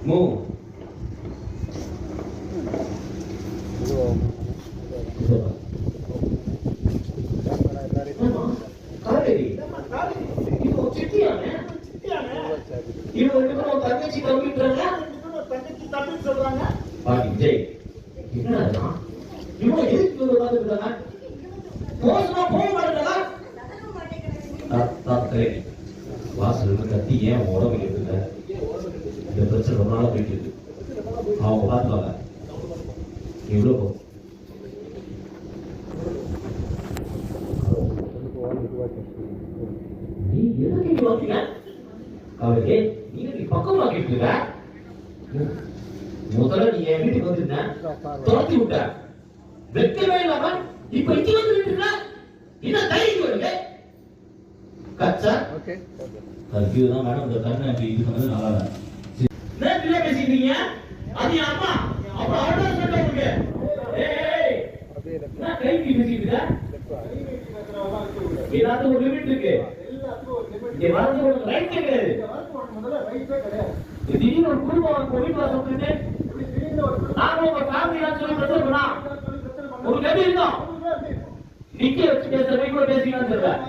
Move. தங்கச்சி கம்ப்யூட்டர்ல தங்கச்சி தம்பி சொல்றாங்க பாட்டி ஜெய் என்னடா இவங்க எதுக்கு உட்கார்ந்துட்டாங்க போஸ்மா போக மாட்டேங்கடா தாத்தே வாசல்ல கத்தி ஏன் உடம்பு இருக்குல்ல இந்த பிரச்சனை ரொம்ப நாளா போயிட்டு இருக்கு அவங்க பார்த்துவாங்க எவ்வளோ போ நீ எதுக்கு வாங்கின அவளுக்கு நீங்க பக்கமா கேட்டுங்க முதல்ல நீ என் வீட்டுக்கு வந்துருந்த துரத்தி விட்ட வெக்கவே இல்லாம இப்ப இங்க வந்து நின்றுல என்ன தைரியம் வருங்க கச்சா ஓகே அதுதான் மேடம் இந்த கண்ணை இப்ப இது பண்ணது நல்லா தான் நான் பிள்ளை பேசிட்டீங்க அது அம்மா அப்ப அவளோட சொல்லுங்க ஏய் நான் கைக்கு பேசிட்டீங்க ஏதாவது ஒரு லிமிட் இருக்கு இங்க வரது ஒரு ரைட் கிடையாது முதல்ல ரைட்டே கிடையாது திடீர்னு ஒரு குடும்பம் வீட்டுல சொல்லிட்டு நாம உங்க ஃபேமிலி சொல்லி பிரச்சனை ஒரு கதை இருக்கும் நிக்க வச்சு பேசுறவங்க பேசிக்கலாம் சொல்றேன்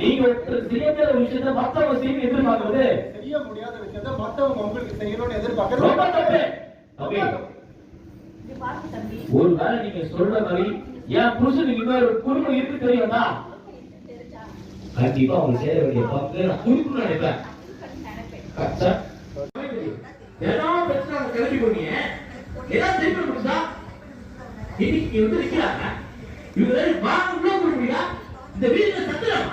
நீங்க செய்ய விஷயத்த மத்தவங்க செய்ய எதிர்பார்க்கறது செய்ய முடியாத விஷயத்த மத்தவங்க உங்களுக்கு செய்யணும்னு எதிர்பார்க்கறது ரொம்ப தப்பு. ஒரு வேளை நீங்க சொல்ற மாதிரி என் புருஷனுக்கு இன்னொரு குடும்பம் இருக்கு தெரியுமா கண்டிப்பா அவங்க சேர வேண்டிய பங்கு நான் குறிப்பு நினைப்பேன். ஏதாவது பிரச்சனை கிளம்பி போனீங்க ஏதாவது திருப்பி கொடுத்தா இன்னைக்கு வந்து நிக்கிறாங்க இவங்க வாங்க உள்ள போக முடியா இந்த வீட்டுல சத்திரம்